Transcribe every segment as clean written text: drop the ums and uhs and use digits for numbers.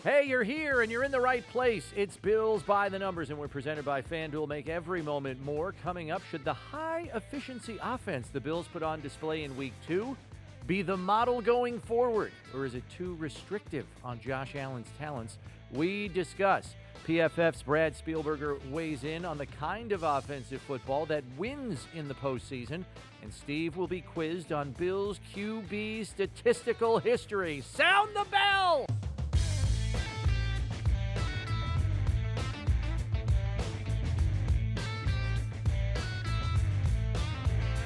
Hey, you're here and you're in the right place. It's Bills by the Numbers, and we're presented by FanDuel. Make every moment more. Coming up, should the high-efficiency offense the Bills put on display in Week 2 be the model going forward? Or is it too restrictive on Josh Allen's talents? We discuss. PFF's Brad Spielberger weighs in on the kind of offensive football that wins in the postseason. And Steve will be quizzed on Bills QB statistical history. Sound the bell!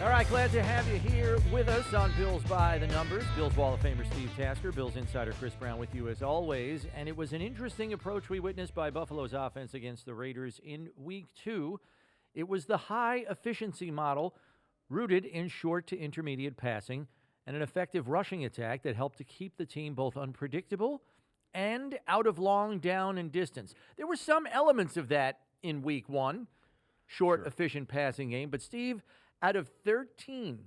All right, glad to have you here with us on Bills by the Numbers. Bills Wall of Famer Steve Tasker, Bills insider Chris Brown with you as always. And it was an interesting approach we witnessed by Buffalo's offense against the Raiders in Week 2. It was the high-efficiency model rooted in short to intermediate passing and an effective rushing attack that helped to keep the team both unpredictable and out of long down and distance. There were some elements of that in Week 1, short, efficient passing game. But Steve, out of 13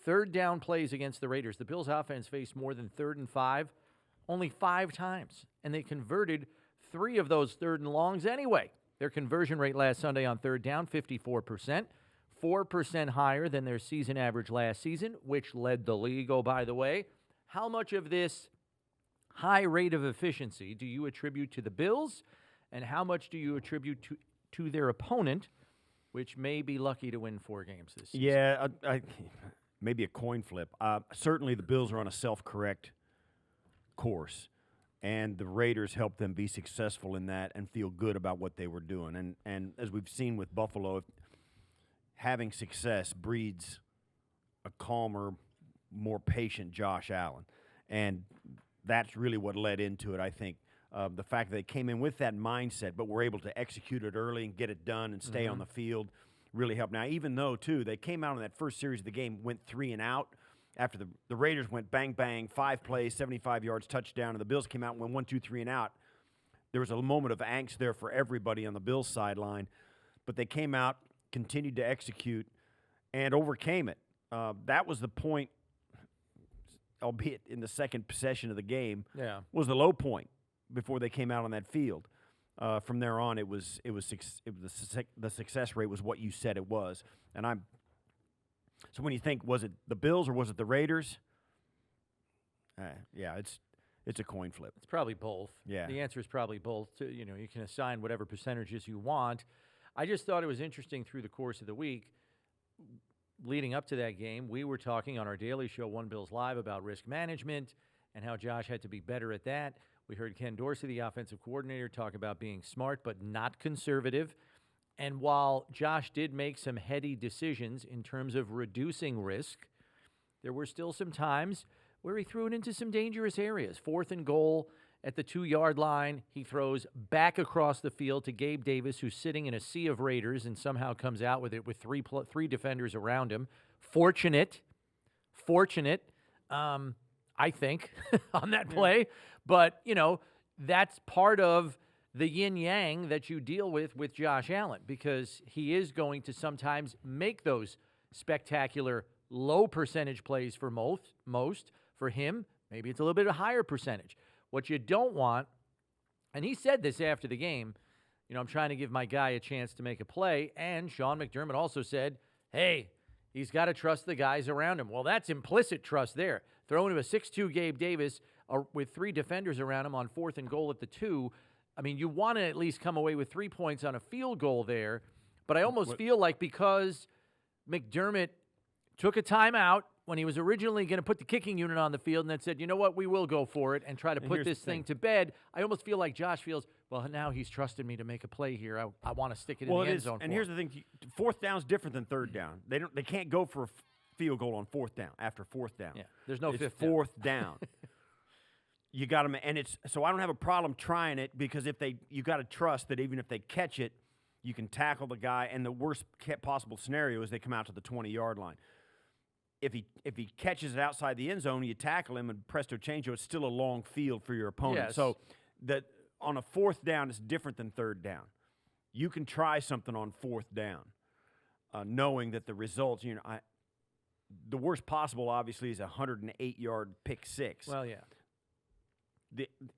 third down plays against the Raiders, the Bills' offense faced more than 3rd and 5 only 5 times, and they converted 3 of those 3rd and longs anyway. Their conversion rate last Sunday on 3rd down, 54%, 4% higher than their season average last season, which led the league, oh, by the way. How much of this high rate of efficiency do you attribute to the Bills, and how much do you attribute to their opponent, which may be lucky to win 4 games this season? Yeah, maybe a coin flip. Certainly the Bills are on a self-correct course, and the Raiders helped them be successful in that and feel good about what they were doing. And as we've seen with Buffalo, having success breeds a calmer, more patient Josh Allen. And that's really what led into it, I think. The fact that they came in with that mindset, but were able to execute it early and get it done and stay on the field really helped. Now, even though, too, they came out in that first series of the game, went 3 and out, after the Raiders went bang, bang, 5 plays, 75 yards, touchdown, and the Bills came out and went 1, 2, 3 and out. There was a moment of angst there for everybody on the Bills sideline, but they came out, continued to execute, and overcame it. That was the point, albeit in the second possession of the game, was the low point before they came out on that field. From there on, the success rate was what you said it was. And so when you think, was it the Bills or was it the Raiders? It's a coin flip. It's probably both. Yeah. The answer is probably both. You can assign whatever percentages you want. I just thought it was interesting through the course of the week. Leading up to that game, we were talking on our daily show, One Bills Live, about risk management and how Josh had to be better at that. We heard Ken Dorsey, the offensive coordinator, talk about being smart but not conservative. And while Josh did make some heady decisions in terms of reducing risk, there were still some times where he threw it into some dangerous areas. 4th and goal at the 2-yard line. He throws back across the field to Gabe Davis, who's sitting in a sea of Raiders and somehow comes out with it with three defenders around him. Fortunate, I think, on that play. But, that's part of the yin-yang that you deal with Josh Allen, because he is going to sometimes make those spectacular low percentage plays for most. For him, maybe it's a little bit of a higher percentage. What you don't want, and he said this after the game, I'm trying to give my guy a chance to make a play, and Sean McDermott also said, hey, he's got to trust the guys around him. Well, that's implicit trust there. Throwing to a 6'2" Gabe Davis with 3 defenders around him on 4th and goal at the 2. I mean, you want to at least come away with 3 points on a field goal there. But I almost feel like because McDermott took a timeout when he was originally going to put the kicking unit on the field and then said, you know what, we will go for it and try to put this thing to bed, I almost feel like Josh feels, well, now he's trusted me to make a play here. I want to stick it in the end zone for him. And here's the thing, 4th down is different than 3rd down. They can't go for a field goal on 4th down after 4th down. Yeah, there's no 5th down. 4th down. You got them, and so I don't have a problem trying it, because you got to trust that even if they catch it, you can tackle the guy, and the worst possible scenario is they come out to the 20-yard line. If he catches it outside the end zone, you tackle him, and presto changeo, it's still a long field for your opponent. Yes. So that on a 4th down, it's different than 3rd down. You can try something on 4th down, knowing that the results, the worst possible, obviously, is a 108-yard pick six. Well, yeah.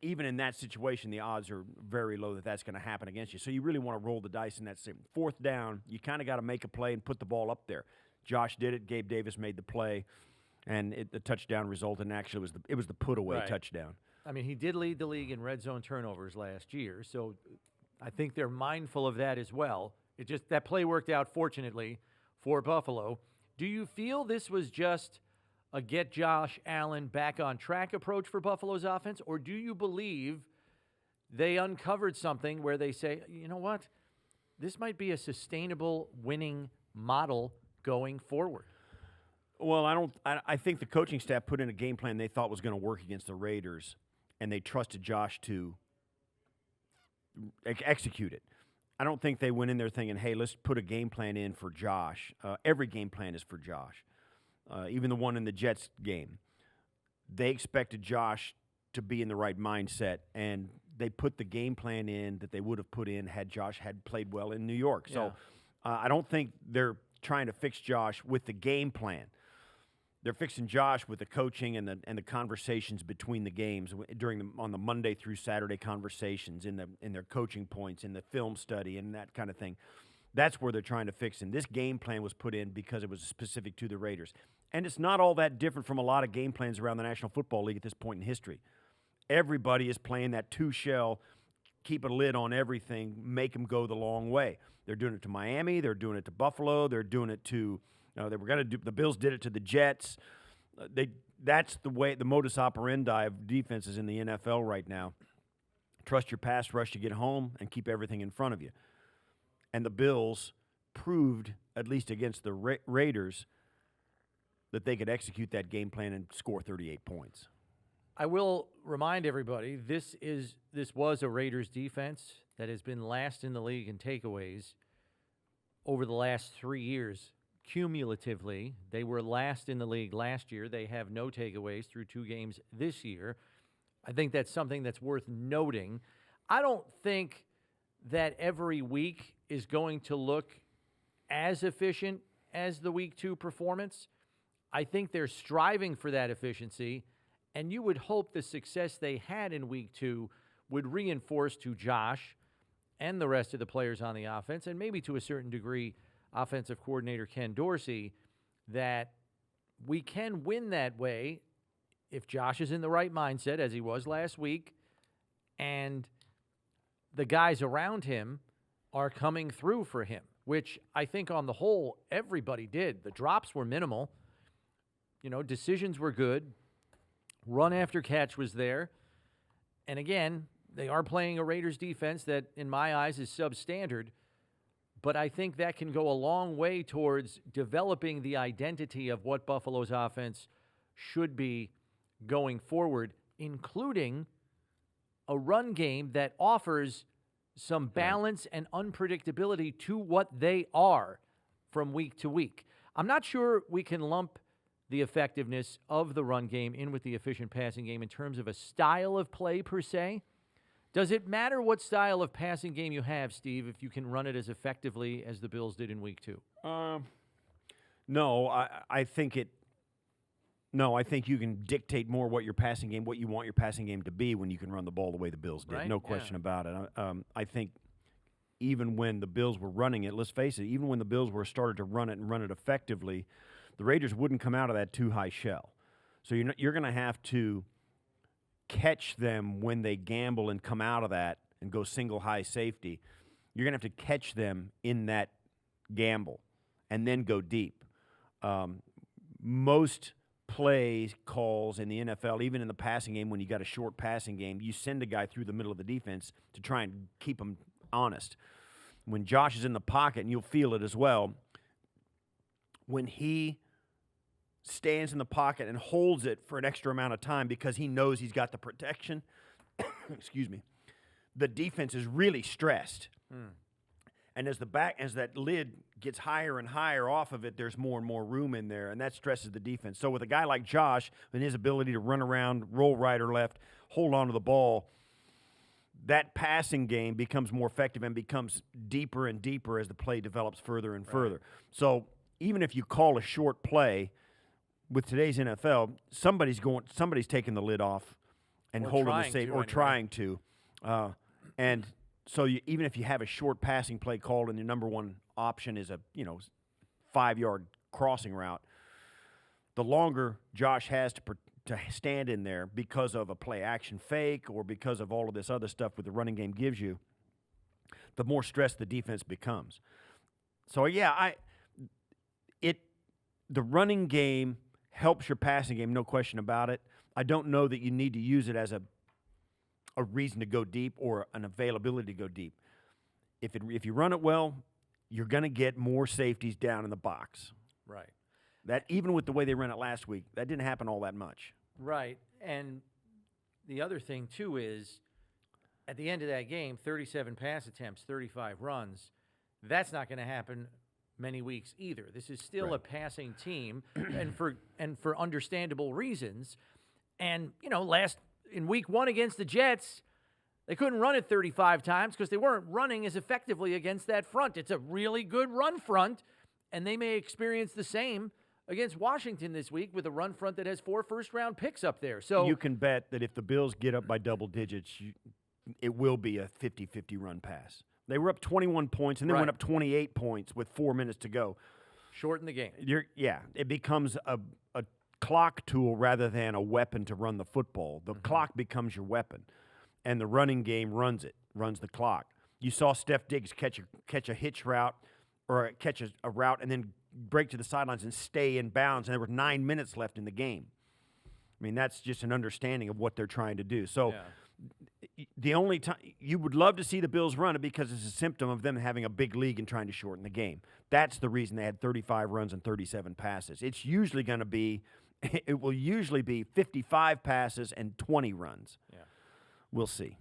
even in that situation, the odds are very low that that's going to happen against you. So you really want to roll the dice in that same fourth down. You kind of got to make a play and put the ball up there. Josh did it. Gabe Davis made the play, and the touchdown resulted. And actually, it was the put-away touchdown. I mean, he did lead the league in red zone turnovers last year, so I think they're mindful of that as well. It just that play worked out fortunately for Buffalo. Do you feel this was just a get Josh Allen back on track approach for Buffalo's offense, or do you believe they uncovered something where they say, you know what, this might be a sustainable winning model going forward? Well, I think the coaching staff put in a game plan they thought was going to work against the Raiders, and they trusted Josh to execute it. I don't think they went in there thinking, hey, let's put a game plan in for Josh. Every game plan is for Josh. Even the one in the Jets game. They expected Josh to be in the right mindset, and they put the game plan in that they would have put in had Josh had played well in New York. Yeah. So I don't think they're trying to fix Josh with the game plan. They're fixing Josh with the coaching and the conversations between the games on the Monday through Saturday conversations in their coaching points, in the film study, and that kind of thing. That's where they're trying to fix him. This game plan was put in because it was specific to the Raiders. And it's not all that different from a lot of game plans around the National Football League at this point in history. Everybody is playing that two-shell, keep a lid on everything, make them go the long way. They're doing it to Miami. They're doing it to Buffalo. They're doing it to they were going to do. The Bills did it to the Jets. That's the way, the modus operandi of defenses in the NFL right now. Trust your pass rush to get home and keep everything in front of you. And the Bills proved, at least against the Raiders, that they could execute that game plan and score 38 points. I will remind everybody, this was a Raiders defense that has been last in the league in takeaways over the last 3 years. Cumulatively, they were last in the league last year. They have no takeaways through 2 games this year. I think that's something that's worth noting. I don't think that every week is going to look as efficient as the Week 2 performance. I think they're striving for that efficiency, and you would hope the success they had in Week 2 would reinforce to Josh and the rest of the players on the offense, and maybe to a certain degree offensive coordinator Ken Dorsey, that we can win that way if Josh is in the right mindset, as he was last week, and the guys around him are coming through for him, which I think on the whole everybody did. The drops were minimal. Decisions were good. Run after catch was there. And again, they are playing a Raiders defense that, in my eyes, is substandard. But I think that can go a long way towards developing the identity of what Buffalo's offense should be going forward, including a run game that offers some balance and unpredictability to what they are from week to week. I'm not sure we can lump the effectiveness of the run game in with the efficient passing game in terms of a style of play per se. Does it matter what style of passing game you have, Steve, if you can run it as effectively as the Bills did in Week 2? No, I think it. No, I think you can dictate more what you want your passing game to be when you can run the ball the way the Bills did. Right? No question about it. I think even when the Bills were running it, let's face it, even when the Bills were started to run it effectively, the Raiders wouldn't come out of that too high shell. So you're going to have to catch them when they gamble and come out of that and go single high safety. You're going to have to catch them in that gamble and then go deep. Most plays calls in the NFL, even in the passing game, when you got a short passing game, you send a guy through the middle of the defense to try and keep him honest. When Josh is in the pocket, and you'll feel it as well, when he stands in the pocket and holds it for an extra amount of time because he knows he's got the protection, excuse me, the defense is really stressed. And as that lid gets higher and higher off of it, there's more and more room in there, and that stresses the defense. So with a guy like Josh and his ability to run around, roll right or left, hold on to the ball, that passing game becomes more effective and becomes deeper and deeper as the play develops further and further. So even if you call a short play, with today's NFL, somebody's taking the lid off and Or hold them trying to safety, to, or anyway. trying to. And so even if you have a short passing play called and your number one option is a 5-yard crossing route, the longer Josh has to stand in there because of a play action fake or because of all of this other stuff with the running game gives you, the more stressed the defense becomes. So yeah, the running game helps your passing game, no question about it. I don't know that you need to use it as a reason to go deep or an availability to go deep. If you run it well, you're going to get more safeties down in the box. Right. That even with the way they ran it last week, that didn't happen all that much. Right. And the other thing, too, is at the end of that game, 37 pass attempts, 35 runs. That's not going to happen many weeks either. This is still a passing team, and for understandable reasons. And, in week 1 against the Jets, they couldn't run it 35 times because they weren't running as effectively against that front. It's a really good run front, and they may experience the same against Washington this week with a run front that has 4 first-round picks up there. So you can bet that if the Bills get up by double digits, it will be a 50-50 run pass. They were up 21 points, and then went up 28 points with 4 minutes to go. Shorten the game. It becomes a clock tool rather than a weapon to run the football. The clock becomes your weapon, and the running game runs the clock. You saw Steph Diggs catch a hitch route or catch a route and then break to the sidelines and stay in bounds, and there were 9 minutes left in the game. I mean, that's just an understanding of what they're trying to do. So the only time you would love to see the Bills run it because it's a symptom of them having a big league and trying to shorten the game. That's the reason they had 35 runs and 37 passes. It will usually be 55 passes and 20 runs. Yeah. We'll see.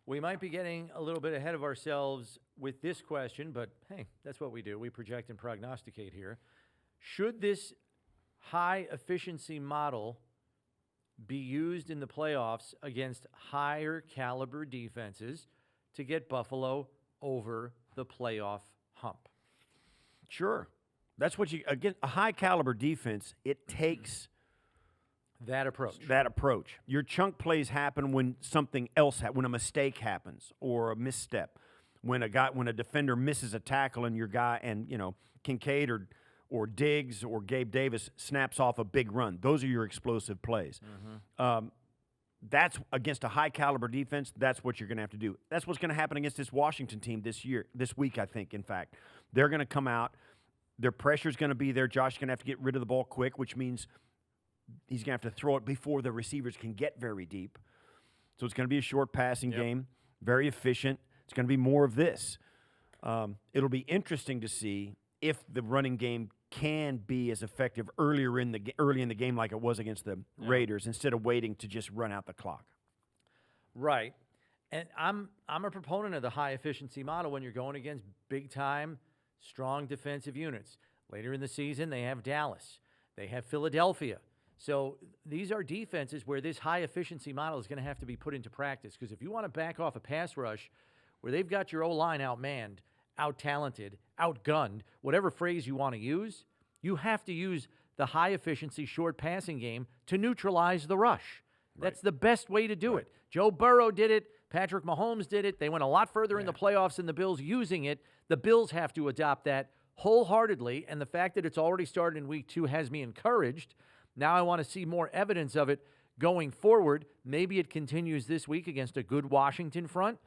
We might be getting a little bit ahead of ourselves with this question, but hey, that's what we do. We project and prognosticate here. Should this high efficiency model be used in the playoffs against higher caliber defenses to get Buffalo over the playoff hump? Sure. That's what again, a high caliber defense, it takes that approach. Your chunk plays happen when something else when a mistake happens or a misstep. When a defender misses a tackle and your guy Kincaid or Diggs or Gabe Davis snaps off a big run. Those are your explosive plays. That's against a high-caliber defense. That's what you're going to have to do. That's what's going to happen against this Washington team this week, I think, in fact. They're going to come out. Their pressure's going to be there. Josh is going to have to get rid of the ball quick, which means he's going to have to throw it before the receivers can get very deep. So it's going to be a short passing game, very efficient. It's going to be more of this. It'll be interesting to see if the running game can be as effective early in the game like it was against the Raiders instead of waiting to just run out the clock. Right. And I'm a proponent of the high efficiency model when you're going against big time, strong defensive units. Later in the season, they have Dallas. They have Philadelphia. So these are defenses where this high efficiency model is going to have to be put into practice, because if you want to back off a pass rush where they've got your O-line outmanned, out-talented, outgunned, whatever phrase you want to use, you have to use the high-efficiency short passing game to neutralize the rush. Right. That's the best way to do it. Joe Burrow did it. Patrick Mahomes did it. They went a lot further in the playoffs than the Bills using it. The Bills have to adopt that wholeheartedly, and the fact that it's already started in week 2 has me encouraged. Now I want to see more evidence of it going forward. Maybe it continues this week against a good Washington front.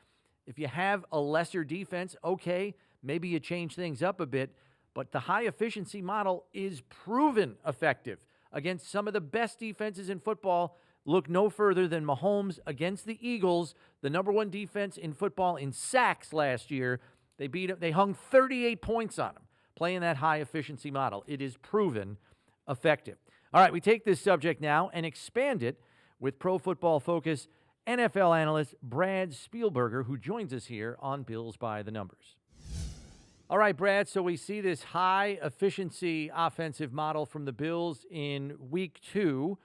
If you have a lesser defense, okay, maybe you change things up a bit. But the high-efficiency model is proven effective against some of the best defenses in football. Look no further than Mahomes against the Eagles, the number 1 defense in football in sacks last year. They hung 38 points on them playing that high-efficiency model. It is proven effective. All right, we take this subject now and expand it with Pro Football Focus NFL analyst Brad Spielberger, who joins us here on Bills by the Numbers. All right, Brad, so we see this high-efficiency offensive model from the Bills in Week 2.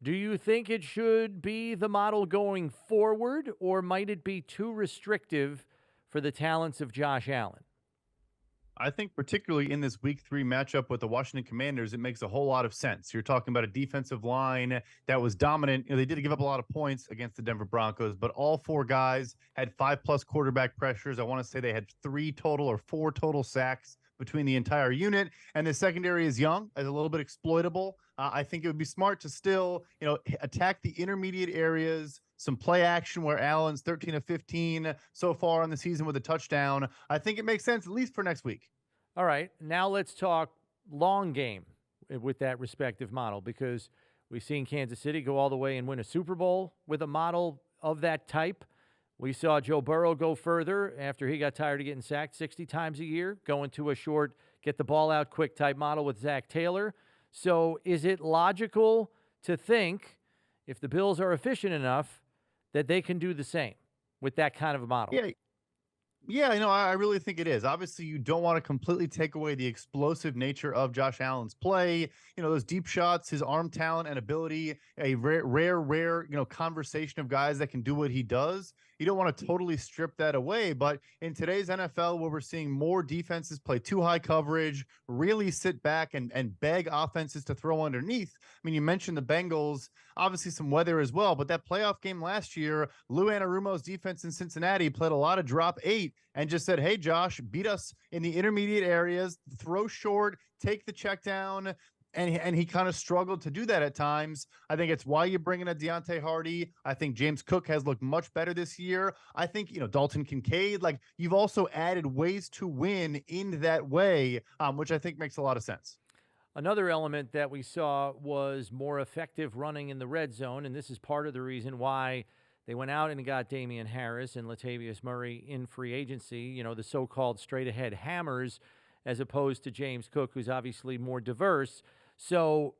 Do you think it should be the model going forward, or might it be too restrictive for the talents of Josh Allen? I think particularly in this week 3 matchup with the Washington Commanders, it makes a whole lot of sense. You're talking about a defensive line that was dominant. They did give up a lot of points against the Denver Broncos, but all four guys had 5+ quarterback pressures. I want to say they had 3 total or 4 total sacks between the entire unit. And the secondary is young, is a little bit exploitable. I think it would be smart to still, attack the intermediate areas, some play action where Allen's 13 of 15 so far on the season with a touchdown. I think it makes sense, at least for next week. All right, now let's talk long game with that respective model, because we've seen Kansas City go all the way and win a Super Bowl with a model of that type. We saw Joe Burrow go further after he got tired of getting sacked 60 times a year, going to a short, get the ball out quick type model with Zach Taylor. So is it logical to think, if the Bills are efficient enough, that they can do the same with that kind of a model? Yeah, I really think it is. Obviously, you don't want to completely take away the explosive nature of Josh Allen's play. Those deep shots, his arm talent and ability, a rare, conversation of guys that can do what he does. You don't want to totally strip that away. But in today's NFL, where we're seeing more defenses play too high coverage, really sit back and beg offenses to throw underneath. I mean, you mentioned the Bengals, obviously some weather as well, but that playoff game last year, Lou Anarumo's defense in Cincinnati played a lot of drop 8 and just said, hey, Josh, beat us in the intermediate areas, throw short, take the check down. And he kind of struggled to do that at times. I think it's why you bring in a Deontay Hardy. I think James Cook has looked much better this year. I think, Dalton Kincaid, like, you've also added ways to win in that way, which I think makes a lot of sense. Another element that we saw was more effective running in the red zone, and this is part of the reason why they went out and got Damian Harris and Latavius Murray in free agency, the so-called straight-ahead hammers, as opposed to James Cook, who's obviously more diverse. So,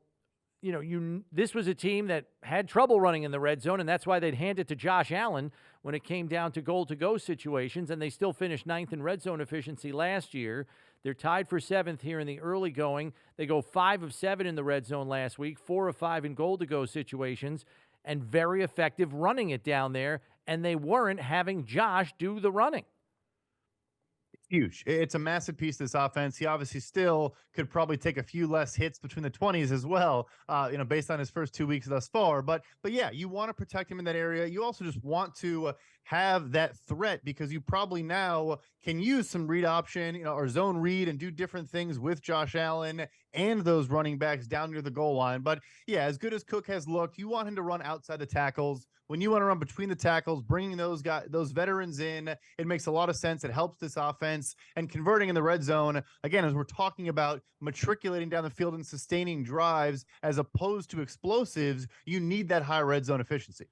this was a team that had trouble running in the red zone, and that's why they'd hand it to Josh Allen when it came down to goal-to-go situations, and they still finished 9th in red zone efficiency last year. They're tied for 7th here in the early going. They go 5 of 7 in the red zone last week, 4 of 5 in goal-to-go situations, and very effective running it down there, and they weren't having Josh do the running. Huge. It's a massive piece of this offense. He obviously still could probably take a few less hits between the 20s as well, based on his first 2 weeks thus far. But yeah, you want to protect him in that area. You also just want to have that threat, because you probably now can use some read option, or zone read and do different things with Josh Allen and those running backs down near the goal line. But yeah, as good as Cook has looked, you want him to run outside the tackles. When you want to run between the tackles, bringing those veterans in, it makes a lot of sense. It helps this offense, and converting in the red zone, again, as we're talking about matriculating down the field and sustaining drives as opposed to explosives, you need that high red zone efficiency.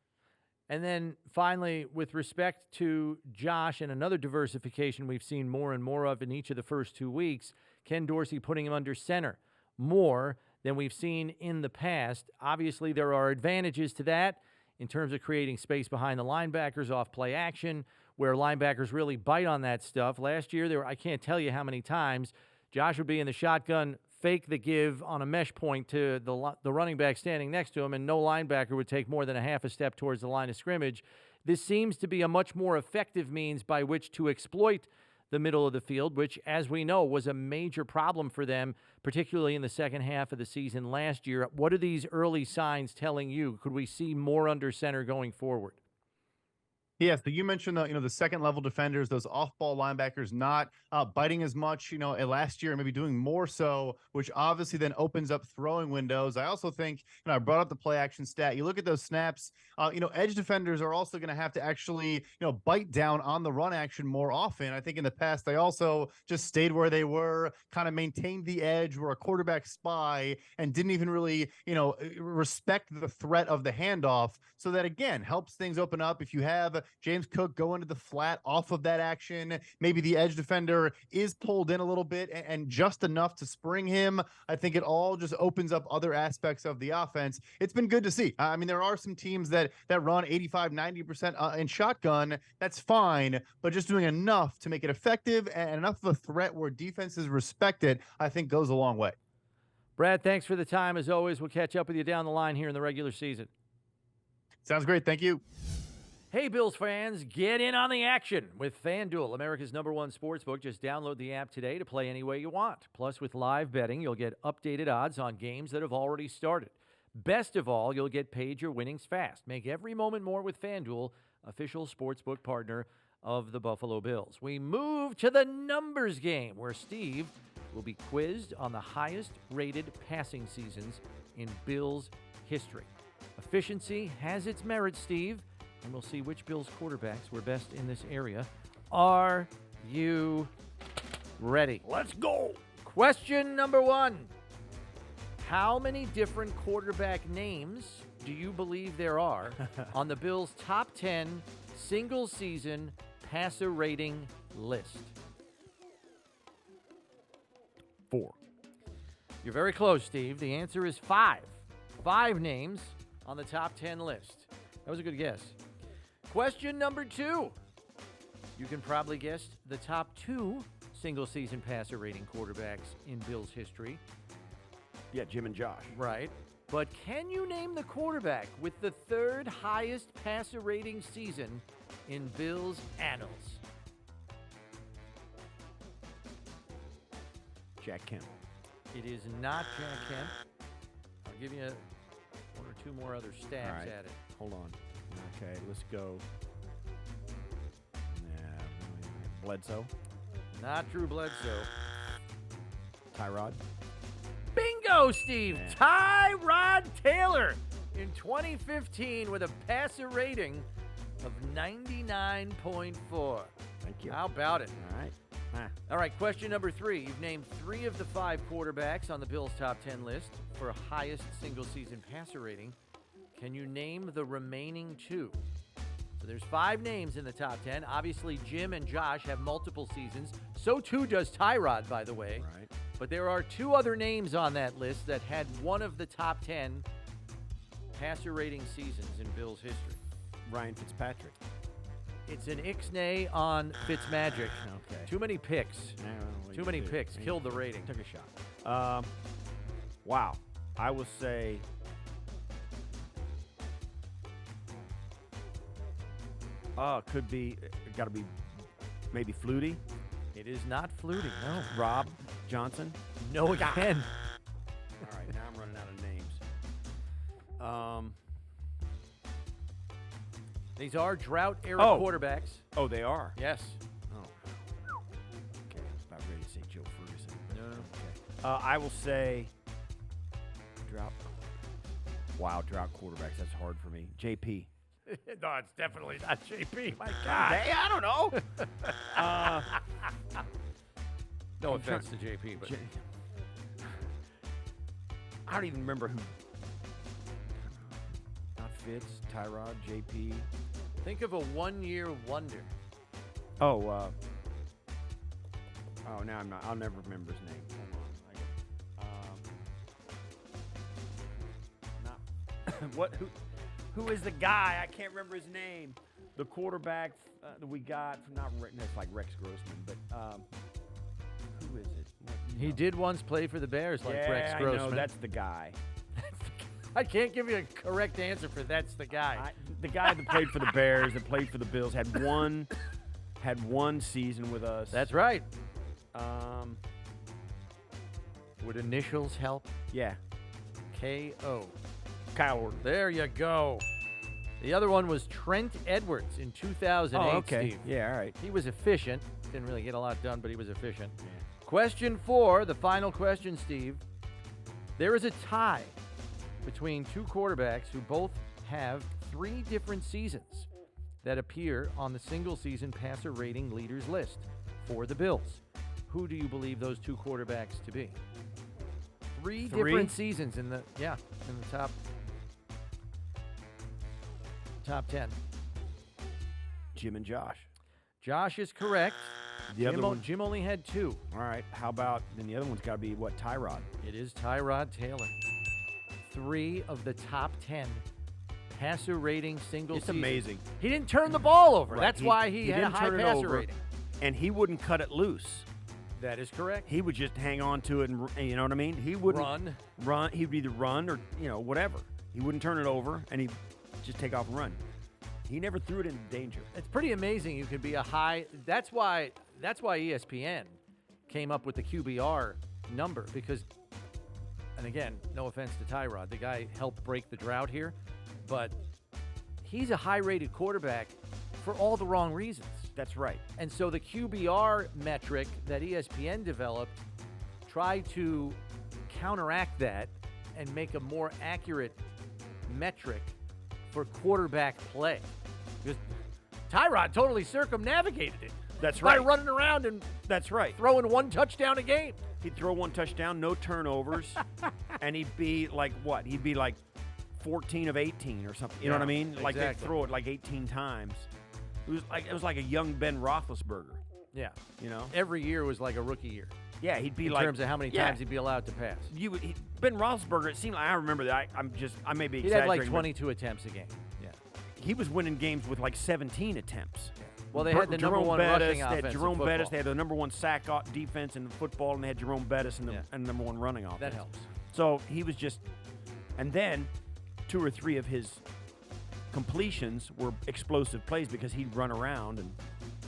And then finally, with respect to Josh and another diversification we've seen more and more of in each of the first 2 weeks, Ken Dorsey putting him under center more than we've seen in the past. Obviously, there are advantages to that in terms of creating space behind the linebackers off play action, where linebackers really bite on that stuff. Last year, I can't tell you how many times Josh would be in the shotgun, fake the give on a mesh point to the running back standing next to him, and no linebacker would take more than a half a step towards the line of scrimmage. This seems to be a much more effective means by which to exploit the middle of the field, which, as we know, was a major problem for them, particularly in the second half of the season last year. What are these early signs telling you? Could we see more under center going forward? Yeah, so you mentioned the second level defenders, those off-ball linebackers not biting as much, last year, maybe doing more so, which obviously then opens up throwing windows. I also think, I brought up the play action stat. You look at those snaps, edge defenders are also going to have to actually, bite down on the run action more often. I think in the past, they also just stayed where they were, kind of maintained the edge, were a quarterback spy, and didn't even really, respect the threat of the handoff. So that, again, helps things open up. If you have James Cook go into the flat off of that action, maybe the edge defender is pulled in a little bit and just enough to spring him, I think it all just opens up other aspects of the offense. It's been good to see. I mean, there are some teams that run 85, 90% in shotgun. That's fine, but just doing enough to make it effective and enough of a threat where defenses respect it, I think goes a long way. Brad, thanks for the time. As always, we'll catch up with you down the line here in the regular season. Sounds great. Thank you. Hey, Bills fans, get in on the action with FanDuel, America's #1 sportsbook. Just download the app today to play any way you want. Plus, with live betting, you'll get updated odds on games that have already started. Best of all, you'll get paid your winnings fast. Make every moment more with FanDuel, official sportsbook partner of the Buffalo Bills. We move to the numbers game, where Steve will be quizzed on the highest-rated passing seasons in Bills history. Efficiency has its merits, Steve, and we'll see which Bills quarterbacks were best in this area. Are you ready? Let's go. Question number 1. How many different quarterback names do you believe there are on the Bills' top 10 single-season passer rating list? 4. You're very close, Steve. The answer is 5. 5 names on the top 10 list. That was a good guess. Question number 2. You can probably guess the top 2 single-season passer rating quarterbacks in Bills history. Yeah, Jim and Josh. Right. But can you name the quarterback with the 3rd highest passer rating season in Bills annals? Jack Kemp. It is not Jack Kemp. I'll give you 1 or 2 more other stabs All right. at it. Hold on. Okay, let's go. Bledsoe. Not Drew Bledsoe. Tyrod. Bingo, Steve! Man. Tyrod Taylor in 2015 with a passer rating of 99.4. Thank you. How about it? All right. All right, question number 3. You've named 3 of the 5 quarterbacks on the Bills' top 10 list for highest single-season passer rating. Can you name the remaining 2? So there's 5 names in the top 10. Obviously, Jim and Josh have multiple seasons. So too does Tyrod, by the way. Right. But there are 2 other names on that list that had one of the top 10 passer rating seasons in Bills history. Ryan Fitzpatrick. It's an ixnay on Fitzmagic. Okay. Too many picks. Too many picks. Killed the rating. Took a shot. Wow. I will say. Could be. Got to be. Maybe Flutie. It is not Flutie, no. Rob Johnson. No again. All right. Now I'm running out of names. These are drought-era Oh. quarterbacks. Oh, they are. Yes. Oh. Okay. I was about ready to say Joe Ferguson. No. Okay. I will say. Drought. Wow, drought quarterbacks. That's hard for me. JP. No, it's definitely not JP. My God. Hey, I don't know. No I'm offense to JP, but I don't even remember who. Not Fitz, Tyrod, JP. think of a one-year wonder. Oh, now I'm not. I'll never remember his name. Hold on. Not. What? Who is the guy? I can't remember his name. The quarterback that we got from not. It's like Rex Grossman, but who is it? He did once play for the Bears like Rex I Grossman. know, that's the guy. I can't give you a correct answer for that's the guy. The guy that played for the Bears, that played for the Bills, had one season with us. That's right. Would initials help? Yeah. K.O. Kyle Orton. There you go. The other one was Trent Edwards in 2008, Oh, okay. Steve. Yeah, all right. He was efficient. Didn't really get a lot done, but he was efficient. Yeah. Question 4, the final question, Steve. There is a tie between 2 quarterbacks who both have 3 different seasons that appear on the single-season passer rating leaders list for the Bills. Who do you believe those 2 quarterbacks to be? 3 different seasons in the top 10. Jim and Josh. Josh is correct. The other one. Jim only had 2. All right. How about then the other one's got to be what? Tyrod. It is Tyrod Taylor. 3 of the top 10 passer rating single It's season. amazing. He didn't turn the ball over. Right. That's why he had a didn't high turn it passer over, rating. and he wouldn't cut it loose. That is correct. He would just hang on to it, and you know what I mean. He wouldn't run. He'd either run or whatever. He wouldn't turn it over, and he'd just take off and run. He never threw it into danger. It's pretty amazing you could be a high. That's why ESPN came up with the QBR number because, and again, no offense to Tyrod, the guy helped break the drought here, but he's a high-rated quarterback for all the wrong reasons. That's right. And so the QBR metric that ESPN developed tried to counteract that and make a more accurate metric for quarterback play. Because Tyrod totally circumnavigated it. That's by right. running around and That's right. throwing one touchdown a game. He'd throw one touchdown, no turnovers, and he'd be like what? He'd be like 14 of 18 or something. You know what I mean? Like they'd exactly. throw it like 18 times. It was like a young Ben Roethlisberger. Yeah. You know? Every year was like a rookie year Yeah, he'd be in like terms of how many times he'd be allowed to pass. Ben Roethlisberger. It seemed like I remember that. I may be He'd have exaggerating. like 22 attempts a game. Yeah. He was winning games with like 17 attempts. Well, they had the number one rushing offense. They had Jerome in Bettis. football. They had the number one sack defense in football, and they had Jerome Bettis and the number one running offense. That helps. So he was just, and then 2 or 3 of his completions were explosive plays because he'd run around and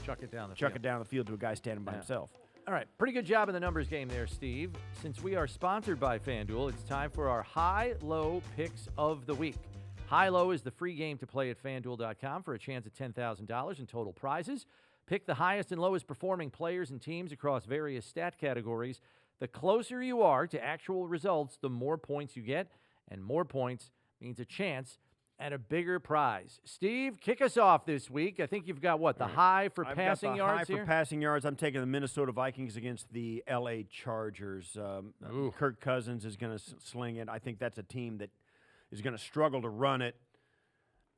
Chuck it down the chuck field. it down the field to a guy standing by himself. All right, pretty good job in the numbers game there, Steve. Since we are sponsored by FanDuel, it's time for our high-low picks of the week. High-low is the free game to play at FanDuel.com for a chance at $10,000 in total prizes. Pick the highest and lowest performing players and teams across various stat categories. The closer you are to actual results, the more points you get, and more points means a chance at a bigger prize. Steve, kick us off this week. I think you've got what, the high for I've passing got the yards high here? for passing yards. I'm taking the Minnesota Vikings against the L.A. Chargers. Kirk Cousins is going to sling it. I think that's a team that is going to struggle to run it,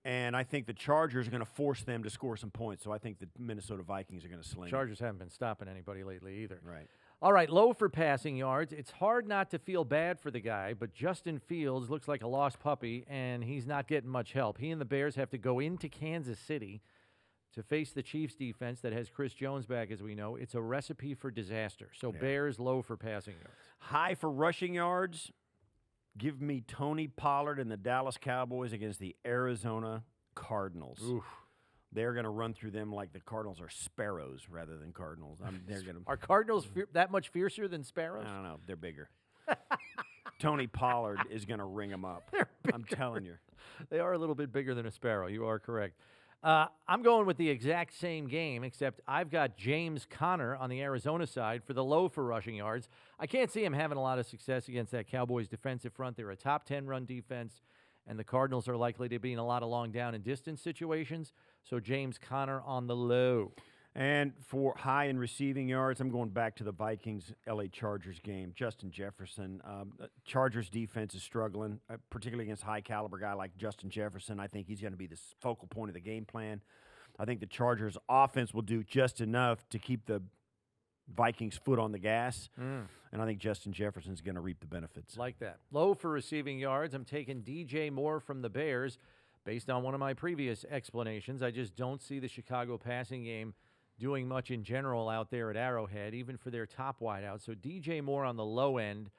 and I think the Chargers are going to force them to score some points. So I think the Minnesota Vikings are going to sling Chargers haven't been stopping anybody lately either. it. Right. All right, low for passing yards. It's hard not to feel bad for the guy, but Justin Fields looks like a lost puppy, and he's not getting much help. He and the Bears have to go into Kansas City to face the Chiefs defense that has Chris Jones back, as we know. It's a recipe for disaster. So Bears low for passing yards. High for rushing yards. Give me Tony Pollard and the Dallas Cowboys against the Arizona Cardinals. Oof. They're going to run through them like the Cardinals are sparrows rather than Cardinals. They're going to. Are Cardinals that much fiercer than sparrows? I don't know. They're bigger. Tony Pollard is going to ring them up. I'm telling you. They are a little bit bigger than a sparrow. You are correct. I'm going with the exact same game, except I've got James Conner on the Arizona side for the low for rushing yards. I can't see him having a lot of success against that Cowboys defensive front. They're a top 10 run defense, and the Cardinals are likely to be in a lot of long down and distance situations. So James Conner on the low. And for high in receiving yards, I'm going back to the Vikings L.A. Chargers game. Justin Jefferson. Chargers defense is struggling, particularly against a high-caliber guy like Justin Jefferson. I think he's going to be the focal point of the game plan. I think the Chargers offense will do just enough to keep the Vikings' foot on the gas. And I think Justin Jefferson's going to reap the benefits. Like that. Low for receiving yards. I'm taking DJ Moore from the Bears. Based on one of my previous explanations, I just don't see the Chicago passing game doing much in general out there at Arrowhead, even for their top wideout. So DJ Moore on the low end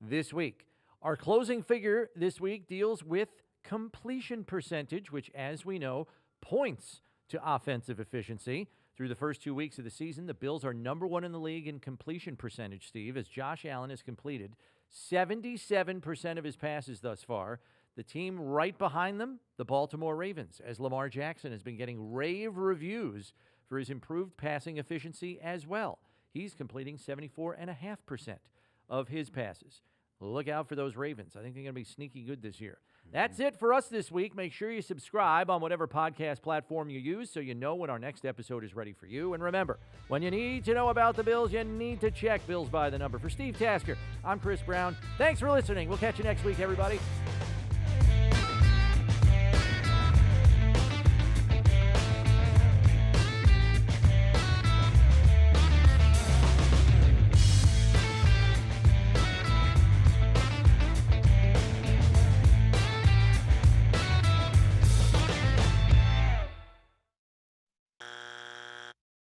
this week. Our closing figure this week deals with completion percentage, which, as we know, points to offensive efficiency. Through the first 2 weeks of the season, the Bills are number 1 in the league in completion percentage, Steve, as Josh Allen has completed 77% of his passes thus far. The team right behind them, the Baltimore Ravens, as Lamar Jackson has been getting rave reviews for his improved passing efficiency as well. He's completing 74.5% of his passes. Look out for those Ravens. I think they're going to be sneaky good this year. That's it for us this week. Make sure you subscribe on whatever podcast platform you use so you know when our next episode is ready for you. And remember, when you need to know about the Bills, you need to check Bills by the Number. For Steve Tasker, I'm Chris Brown. Thanks for listening. We'll catch you next week, everybody.